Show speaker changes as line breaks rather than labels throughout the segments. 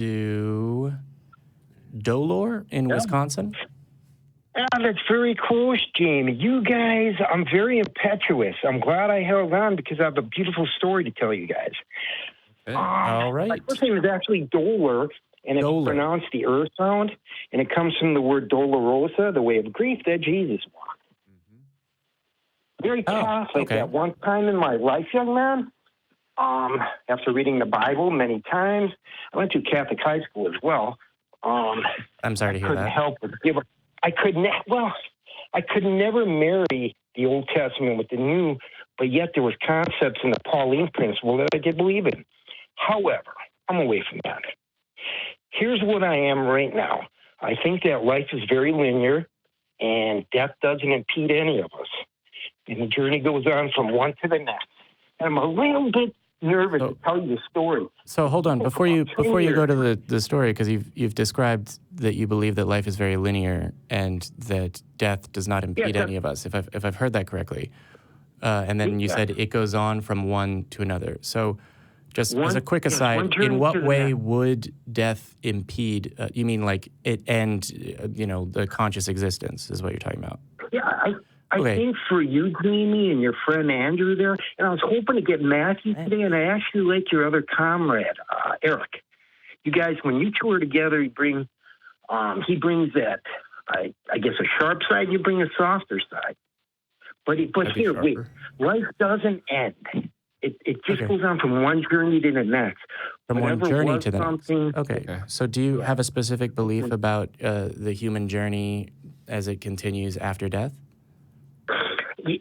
to Dolor in Wisconsin.
That's very close, Jamie. You guys, I'm very impetuous. I'm glad I held on because I have a beautiful story to tell you guys.
Okay. All right.
My first name is actually Dolor, and it's pronounced the er sound, and it comes from the word dolorosa, the way of grief that Jesus walked. Very Catholic at one time in my life, young man. After reading the Bible many times, I went to Catholic high school as well.
I'm sorry to hear that.
I could never marry the Old Testament with the New, but yet there was concepts in the Pauline principle that I did believe in. However, I'm away from that. Here's what I am right now. I think that life is very linear, and death doesn't impede any of us. And the journey goes on from one to the next. And I'm a little bit nervous to tell you the story.
So hold on, before you go to the story, because you've described that you believe that life is very linear and that death does not impede any of us, if I've heard that correctly. And then you said it goes on from one to another. So just as a quick aside, in what way would death impede? You mean like it end, the conscious existence is what you're talking about?
Yeah, I think for you, Jamie, and your friend Andrew there, and I was hoping to get Matthew today, and I actually like your other comrade, Eric. You guys, when you two are together, he brings that, I guess, a sharp side, you bring a softer side. But here, wait, life doesn't end. It just goes on from one journey to the next.
From one journey to the next. Okay. So do you have a specific belief about the human journey as it continues after death?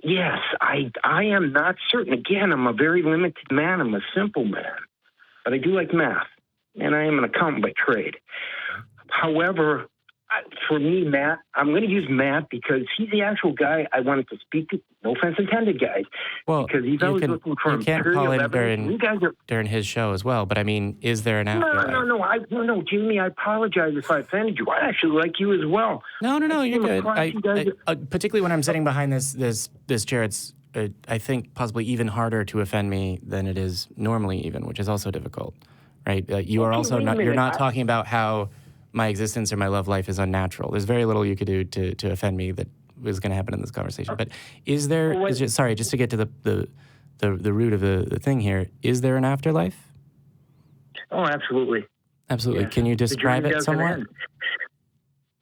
Yes, I am not certain. Again, I'm a very limited man. I'm a simple man. But I do like math, and I am an accountant by trade. However, for me, Matt, I'm going to use Matt because he's the actual guy I wanted to speak to. No offense intended, guys.
Well,
because he's always looking for
you can't call in during his show as well. But I mean, is there an afterlife?
No, Jamie. I apologize if I offended you. I actually like you as well.
No, you're good. Particularly when I'm sitting behind this chair, it's I think possibly even harder to offend me than it is normally, even, which is also difficult, right? You are also not. You're not talking about how my existence or my love life is unnatural. There's very little you could do to offend me that was going to happen in this conversation. But sorry, just to get to the root of the thing here, is there an afterlife?
Oh, absolutely.
Absolutely. Yes. Can you describe it somewhat?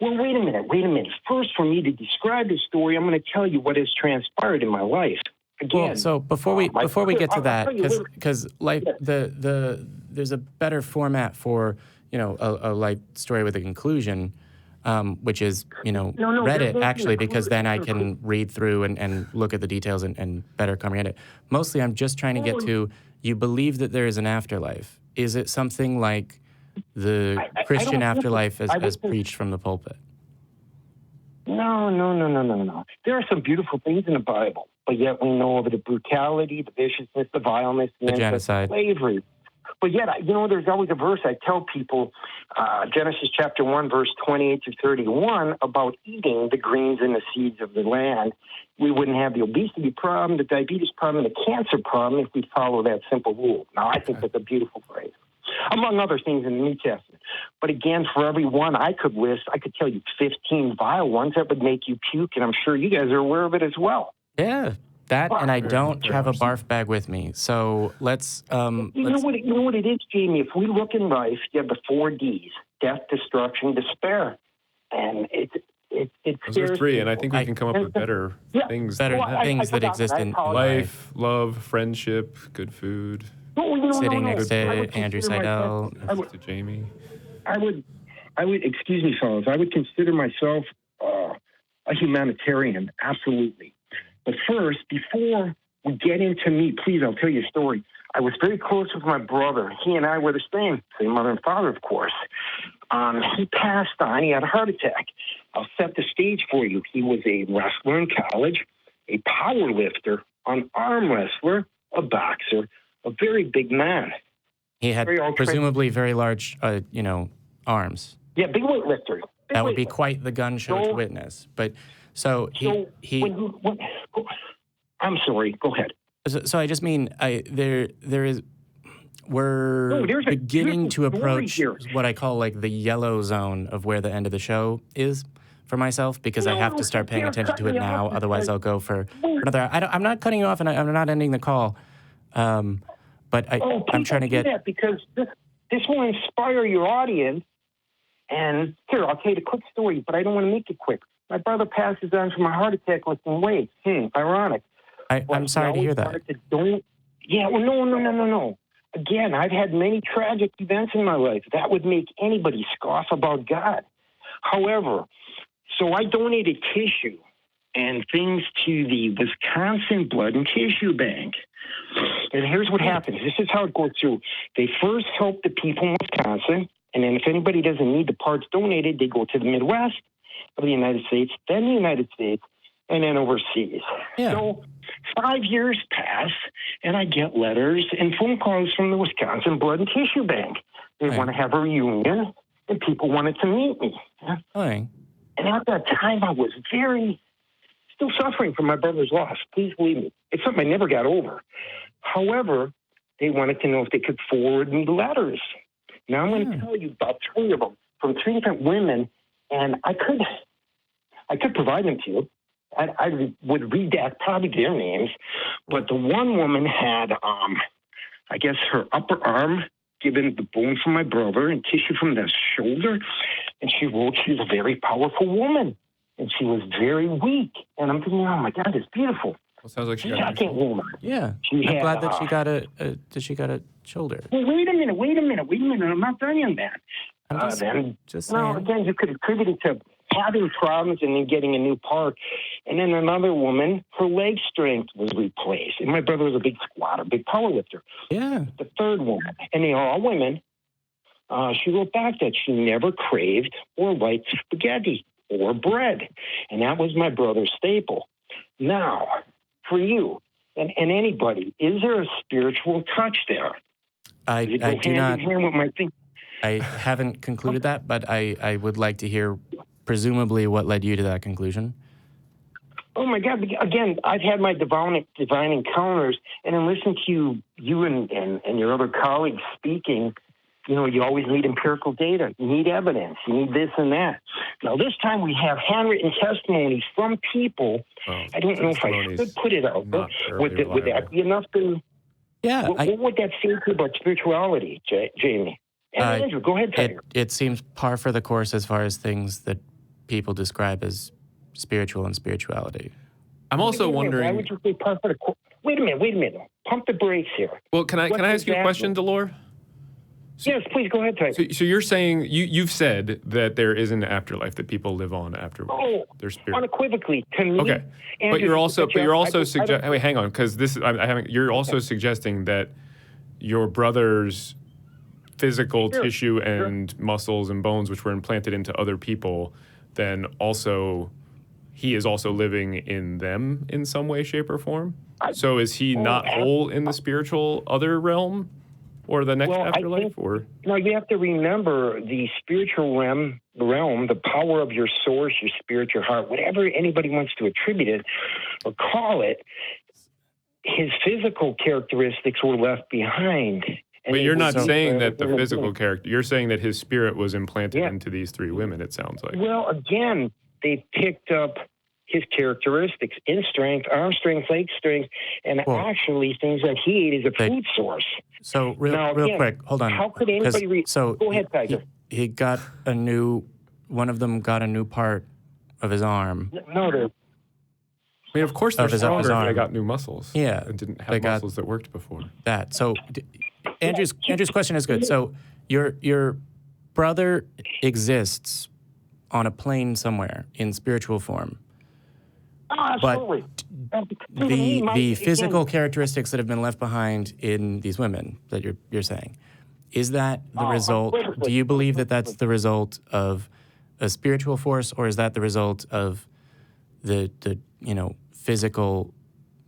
Well, wait a minute. First, for me to describe the story, I'm going to tell you what has transpired in my life. Again,
well, so before we get to that, because life, there's a better format for a life story with a conclusion, which is Reddit actually, because then I can read through and look at the details and better comprehend it. Mostly, I'm just trying to get to, you believe that there is an afterlife. Is it something like the Christian afterlife as preached from the pulpit?
No. There are some beautiful things in the Bible, but yet we know of the brutality, the viciousness, the violence,
the genocide,
slavery. But yet, there's always a verse I tell people, Genesis chapter 1, verse 28 to 31, about eating the greens and the seeds of the land. We wouldn't have the obesity problem, the diabetes problem, and the cancer problem if we follow that simple rule. Now, I think that's a beautiful phrase, among other things in the New Testament. But again, for every one I could list, I could tell you 15 vile ones that would make you puke, and I'm sure you guys are aware of it as well.
Yeah. That, and I don't have a barf bag with me, so let's...
You know what it is, Jamie? If we look in life, you have the 4 Ds: death, destruction, despair. And it's
those are 3, and I think we can come up with better things.
Things that exist in
life, love, friendship, good food.
Sitting next to Andrew Seidel.
Next to Jamie.
I would, excuse me, fellas, I would consider myself a humanitarian, absolutely. But first, before we get into me, please, I'll tell you a story. I was very close with my brother. He and I were the same mother and father, of course. He passed on. He had a heart attack. I'll set the stage for you. He was a wrestler in college, a power lifter, an arm wrestler, a boxer, a very big man.
He had presumably very large, arms.
Yeah, big weightlifter.
That would be quite the gun show to witness. But... So
I'm sorry. Go ahead.
So I just mean there is we're beginning to approach
here.
what I call like the yellow zone of where the end of the show is for myself, because I have to start paying attention to it now. Otherwise, I'll go for another. I'm not cutting you off, and I'm not ending the call. But I'm trying to get
that because this will inspire your audience. And here, I'll tell you the quick story, but I don't want to make it quick. My brother passes on from a heart attack lifting weights. Ironic.
I'm sorry to hear that.
No. Again, I've had many tragic events in my life. That would make anybody scoff about God. However, so I donated tissue and things to the Wisconsin Blood and Tissue Bank. And here's what happens. This is how it goes through. They first help the people in Wisconsin, and then if anybody doesn't need the parts donated, they go to the Midwest of the United States, then the United States, and then overseas.
Yeah.
So 5 years pass, and I get letters and phone calls from the Wisconsin Blood and Tissue Bank. They want to have a reunion, and people wanted to meet me.
Right.
And at that time, I was still suffering from my brother's loss. Please believe me. It's something I never got over. However, they wanted to know if they could forward me letters. Now I'm going to tell you about 3 of them from 3 different women, and I could provide them to you. I would redact probably their names, but the one woman had, I guess, her upper arm given the bone from my brother and tissue from the shoulder, and she wrote she's a very powerful woman, and she was very weak. And I'm thinking, oh my God, it's beautiful.
Well, sounds like she got
second woman.
Yeah, I'm glad that she got a shoulder.
Well, wait a minute. I'm not done on that.
I'm just saying.
No, again, you could attribute it to having problems and then getting a new part. And then another woman, her leg strength was replaced. And my brother was a big squatter, big power lifter.
Yeah.
The third woman, and they are all women, she wrote back that she never craved or liked spaghetti or bread. And that was my brother's staple. Now, for you and anybody, is there a spiritual touch there?
I do not.
With my thing?
I haven't concluded that, but I would like to hear, presumably, what led you to that conclusion.
Oh, my God. Again, I've had my divine encounters, and in listening to you and your other colleagues speaking, you always need empirical data. You need evidence. You need this and that. Now, this time we have handwritten testimonies from people. I don't know if I should put it out, but would that be enough to...
Yeah.
What would that say to you about spirituality, Jamie? And Andrew, go ahead, Tiger.
It seems par for the course as far as things that people describe as spiritual and spirituality.
I'm also wondering...
Why would you say par for the course? Wait a minute. Pump the brakes here.
Well, can I ask you a question, Delore?
Yes, please, go ahead, Tiger.
So you're saying, you've said that there is an afterlife that people live on afterwards. Their spirit.
Unequivocally, to me.
Okay.
Andrew,
but you're also suggesting... Wait, hang on, because you're also suggesting that your brother's physical tissue and muscles and bones, which were implanted into other people, then also he is also living in them in some way, shape, or form? So is he not whole in the spiritual other realm or the next afterlife?
No, you have to remember the spiritual realm, the power of your source, your spirit, your heart, whatever anybody wants to attribute it or call it, his physical characteristics were left behind.
But you're not saying that the physical character, you're saying that his spirit was implanted into these 3 women, it sounds like.
Well, again, they picked up his characteristics in strength, arm strength, leg strength, and actually things that he ate as a food source.
So real quick, hold on.
How could anybody go ahead, Tiger.
He got one of them got a new part of his arm.
No,
I mean, of course they're stronger if they got new muscles.
Yeah.
And didn't have muscles that worked before.
That. So Andrew's question is good. So your brother exists on a plane somewhere in spiritual form.
Absolutely.
But the physical characteristics that have been left behind in these women that you're saying, is that the result? Do you believe that that's the result of a spiritual force, or is that the result of the physical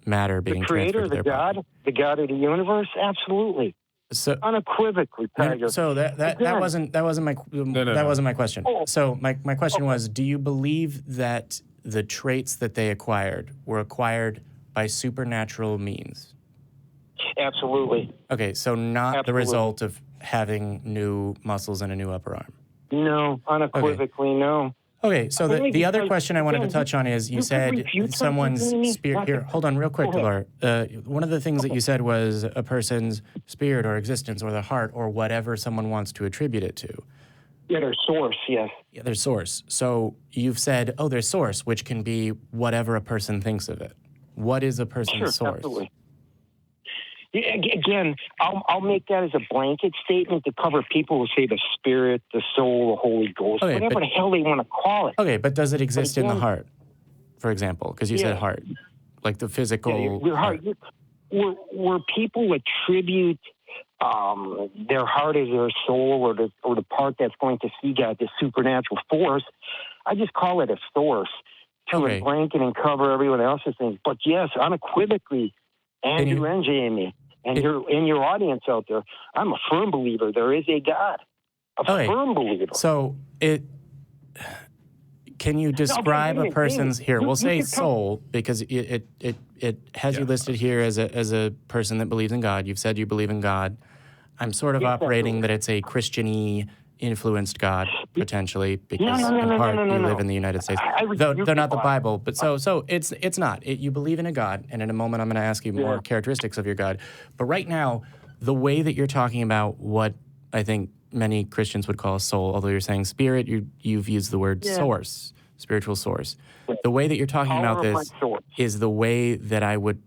matter being transferred to their body?
The God of the universe? Absolutely.
So
unequivocally, Tiger.
So that wasn't my question. So my question was, do you believe that the traits that they acquired were acquired by supernatural means?
Absolutely.
Okay, so not
Absolutely.
the result of having new muscles and a new upper arm.
No, unequivocally, no.
Okay, so the other question I wanted to touch on is you said someone's spirit. Here, hold on real quick, Laura. One of the things that you said was a person's spirit or existence or their heart or whatever someone wants to attribute it to.
Yeah, their source, yes.
Yeah, their source. So you've said, their source, which can be whatever a person thinks of it. What is a person's source?
Absolutely. Yeah, again, I'll make that as a blanket statement to cover people who say the spirit, the soul, the Holy Ghost, whatever the hell they want to call it.
Okay, but does it exist in the heart, for example? Because you said heart, like the physical.
Your heart. Where people attribute their heart as their soul, or the part that's going to see God, the supernatural force, I just call it a source to blanket and cover everyone else's things. But yes, unequivocally, Andrew and Jamie, and your audience out there, I'm a firm believer there is a God. Firm believer.
So can you describe a person's we'll say soul, because it has you listed here as a person that believes in God. You've said you believe in God. I'm sort of operating that it's a Christian-y influenced God, potentially, because in part you live in the United States. Though they're not the Bible, but so it's not. You believe in a God, and in a moment I'm going to ask you more characteristics of your God. But right now, the way that you're talking about what I think many Christians would call a soul, although you're saying spirit, you've used the word source, spiritual source. The way that you're talking about this is the way that I would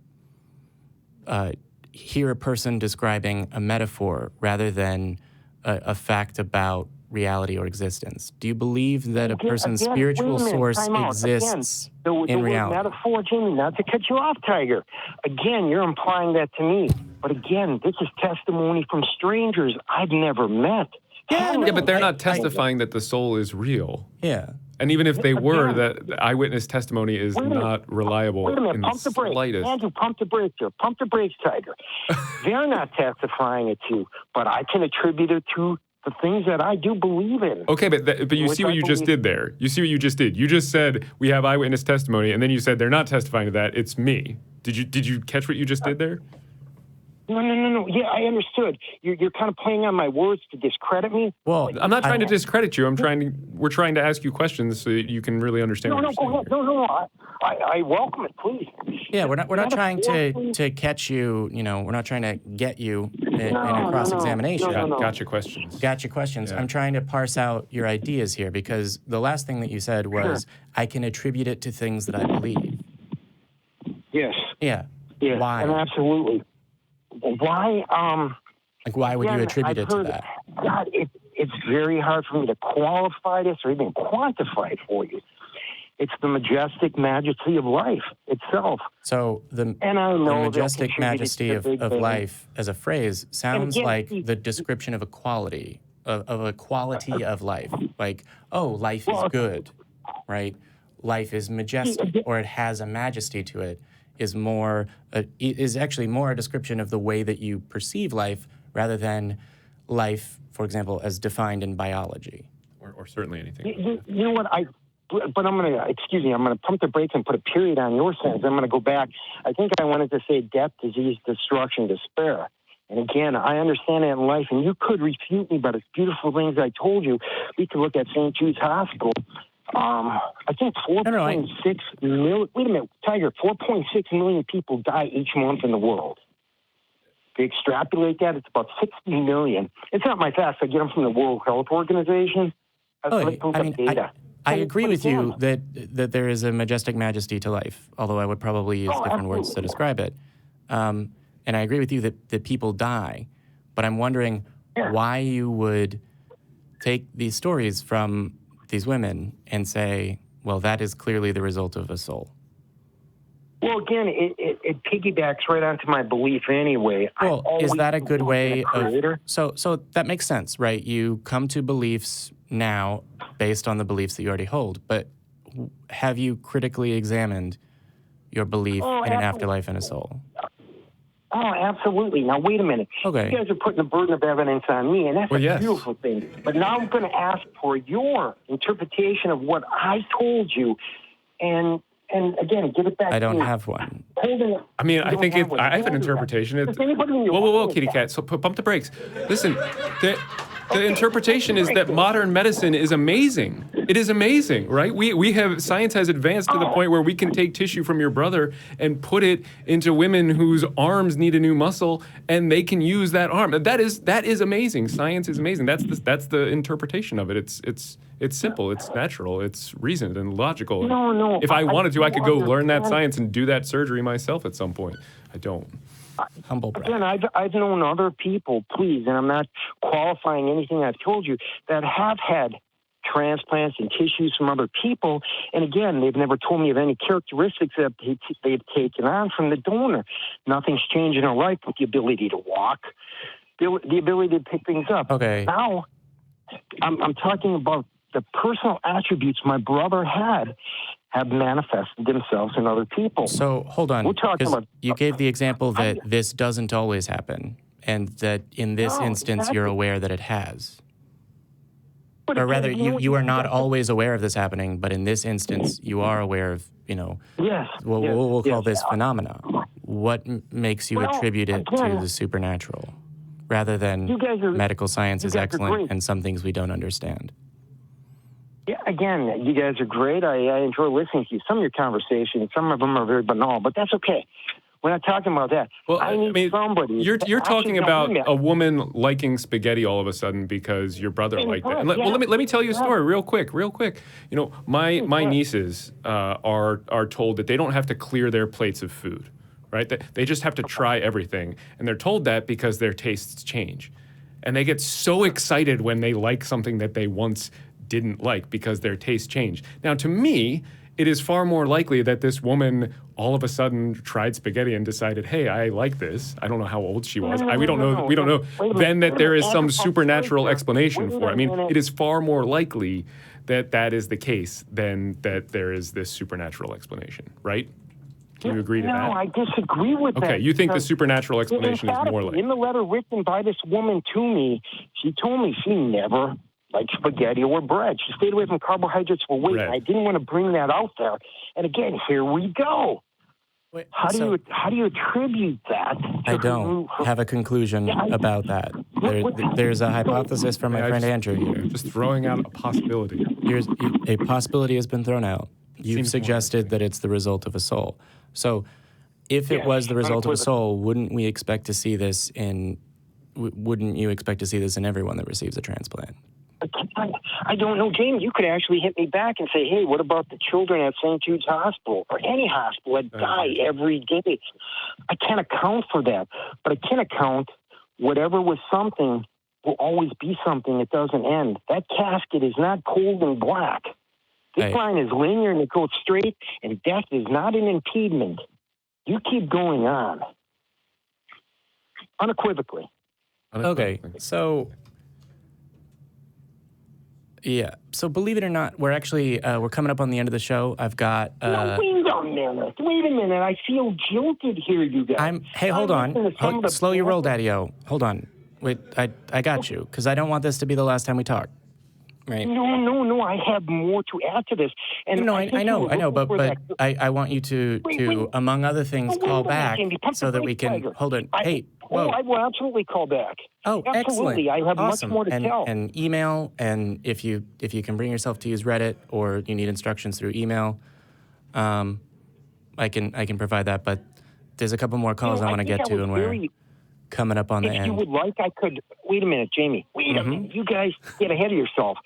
hear a person describing a metaphor rather than a fact about reality or existence. Do you believe that a person's spiritual source exists in reality?
Metaphor, Jamie, not to cut you off, Tiger. Again, you're implying that to me. But again, this is testimony from strangers I've never met.
Yeah, but they're not testifying that the soul is real.
Yeah.
And even if they were, that eyewitness testimony is not reliable in the slightest.
Andrew, pump the brakes here. Pump the brakes, Tiger. They're not testifying it to, but I can attribute it to the things that I do believe in.
Okay, but you see what you just did there. You see what you just did. You just said we have eyewitness testimony, and then you said they're not testifying to that. It's me. Did you catch what you just did there?
No. Yeah, I understood. You're kind of playing on my words to discredit me.
Well, I'm not trying to discredit you. We're trying to ask you questions so that you can really understand what you're saying.
No. I welcome it, please.
Yeah, we're not trying to catch you. We're not trying to get you in a cross-examination.
Gotcha questions.
Gotcha questions. Yeah. I'm trying to parse out your ideas here because the last thing that you said was, I can attribute it to things that I believe.
Yes.
Yeah.
Yeah.
Why?
And absolutely. Why?
Why would you attribute it to that?
God, it's very hard for me to qualify this or even quantify it for you. It's the majestic majesty of life itself.
So the majestic majesty of life as a phrase sounds like the description of a quality, of a quality of life. Like, life is good, right? Life is majestic, or it has a majesty to it. Is actually more a description of the way that you perceive life rather than life, for example, as defined in biology.
Or certainly anything.
You know what? But I'm going to pump the brakes and put a period on your sentence. I'm going to go back. I think I wanted to say death, disease, destruction, despair. And again, I understand that in life, and you could refute me, but it's beautiful things I told you. We could look at St. Jude's Hospital. I think 4.6 million. Wait a minute, Tiger. 4.6 million people die each month in the world. They extrapolate that; it's about 60 million. It's not my facts. I get them from the World Health Organization.
I agree with you that there is a majestic majesty to life. Although I would probably use different words to describe it. And I agree with you that people die, but I'm wondering why you would take these stories from these women and say, well, that is clearly the result of a soul.
Well, again, it piggybacks right onto my belief anyway.
Well, is that a good way of... So that makes sense, right? You come to beliefs now based on the beliefs that you already hold, but have you critically examined your belief in an afterlife and a soul?
Oh, absolutely. Now, wait a minute.
Okay.
You guys are putting the burden of evidence on me, and that's a beautiful thing. But now I'm going to ask for your interpretation of what I told you. And again, give it back to me.
I don't have one.
I mean, I think I have an interpretation. Whoa, kitty cat. So pump the brakes. Listen, the interpretation is that modern medicine is amazing. It is amazing, right? Science has advanced to the point where we can take tissue from your brother and put it into women whose arms need a new muscle, and they can use that arm. That is amazing. Science is amazing. That's the interpretation of it. It's simple. It's natural. It's reasoned and logical.
No.
If I wanted to, I could go learn that science and do that surgery myself at some point. I don't.
Humble brag.
Again, I've known other people, please, and I'm not qualifying anything I've told you, that have had transplants and tissues from other people. And again, they've never told me of any characteristics that they've taken on from the donor. Nothing's changed in their life with the ability to walk, the ability to pick things up.
Okay.
Now, I'm talking about the personal attributes my brother had have manifested themselves in other people.
So hold on,
We're talking about,
you gave the example that this doesn't always happen, and that in this instance you're aware that it has. Or rather, you are not always aware of this happening, but in this instance you are aware of,
yes,
we'll call this phenomena. What makes you attribute it to the supernatural, rather than medical science is excellent and some things we don't understand?
Yeah, again, you guys are great. I enjoy listening to you. Some of your conversations, some of them are very banal, but that's okay. We're not talking about that.
Well,
I mean, somebody.
You're talking about a woman liking spaghetti all of a sudden because your brother liked it. And let me tell you a story real quick. My nieces are told that they don't have to clear their plates of food, right? They just have to try everything, and they're told that because their tastes change, and they get so excited when they like something that they once didn't like because their taste changed. Now, to me, it is far more likely that this woman all of a sudden tried spaghetti and decided, hey, I like this. I don't know how old she was. We don't know. Then that there is some supernatural explanation for it. I mean, it is far more likely that that is the case than that there is this supernatural explanation, right? Do you agree to that?
No, I disagree with that.
Okay, you think the supernatural explanation is more likely.
In the letter written by this woman to me, she told me she never like spaghetti or bread. She stayed away from carbohydrates for weight. I didn't want to bring that out there. And again, here we go.
Wait,
how do you attribute that?
I don't have a conclusion about that. There's a hypothesis from my friend Andrew here.
Just throwing out a possibility.
A possibility has been thrown out. You've suggested that it's the result of a soul. So if it was the result of a soul, wouldn't you expect to see this in everyone that receives a transplant?
I don't know, James. You could actually hit me back and say, hey, what about the children at St. Jude's Hospital or any hospital that die every day? I can't account for that. But I can account whatever was something will always be something. It doesn't end. That casket is not cold and black. This line is linear and it goes straight, and death is not an impediment. You keep going on. Unequivocally.
Okay, so... Yeah. So believe it or not, we're actually we're coming up on the end of the show. I've got.
No, wait a minute. I feel jilted here, you guys.
Hey, hold on. Slow your roll, Daddy-O. Hold on. Wait, I got you, because I don't want this to be the last time we talk. Right.
No. I have more to add to this. And
no, I know, but I want you to among other things, call back so that we can hold it. Hey. Whoa.
I will absolutely call back.
Oh,
absolutely.
Excellent.
I have
awesome.
much more to tell.
And email, and if you can bring yourself to use Reddit or you need instructions through email, I can provide that. But there's a couple more calls I want to get to, and we're coming up on the end.
If you would like, I could. Wait a minute, Jamie. Wait a minute. You guys get ahead of yourself.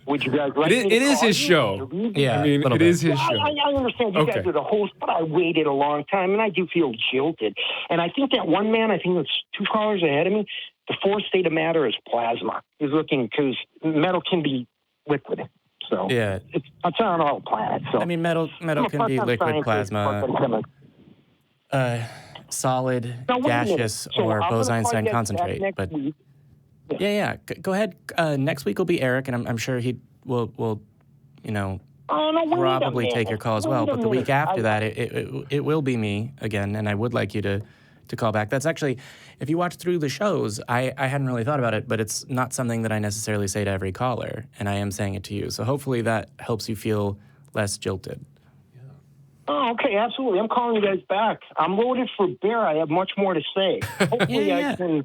Would you guys like
it is his show.
Yeah,
I mean, it is his show.
I understand you guys are the host, but I waited a long time, and I do feel jilted. And I think that one man, I think that's 2 callers ahead of me, the fourth state of matter is plasma. He's looking, because metal can be liquid. So
yeah,
it's on all planets. So
I mean, metal can be liquid, plasma, solid, gaseous, or Bose-Einstein concentrate. But yeah. Go ahead. Next week will be Eric, and I'm sure he will probably take your call as well. But the week after that, it will be me again, and I would like you to call back. That's actually, if you watch through the shows, I hadn't really thought about it, but it's not something that I necessarily say to every caller, and I am saying it to you. So hopefully that helps you feel less jilted.
Oh, okay, absolutely. I'm calling you guys back. I'm loaded for bear. I have much more to say. Hopefully, I can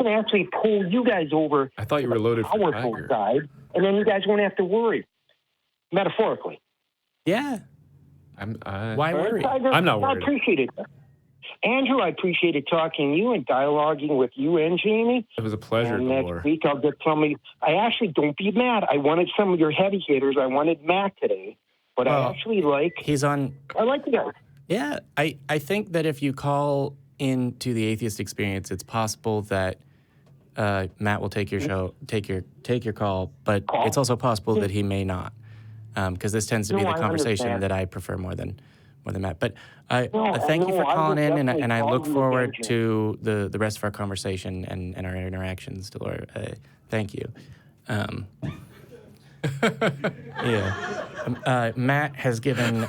actually pull you guys over.
I thought you were loaded for
powerful
tiger.
side, and then you guys won't have to worry. Metaphorically.
Yeah. Why worry?
I'm not worried.
I appreciate it. Andrew, I appreciated talking to you and dialoguing with you and Jamie.
It was a pleasure,
and
Delore.
next week I'll get somebody. I actually, don't be mad. I wanted some of your heavy hitters. I wanted Matt today. But I actually like...
He's on...
I like the guy.
Yeah. I think that if you call into the Atheist Experience, it's possible that Matt will take your show, take your call, but it's also possible that he may not. Because this tends to be the conversation that I prefer more than Matt. But thank you for calling in, and I look forward to the rest of our conversation and our interactions, Delore. Thank you. Yeah. Matt has given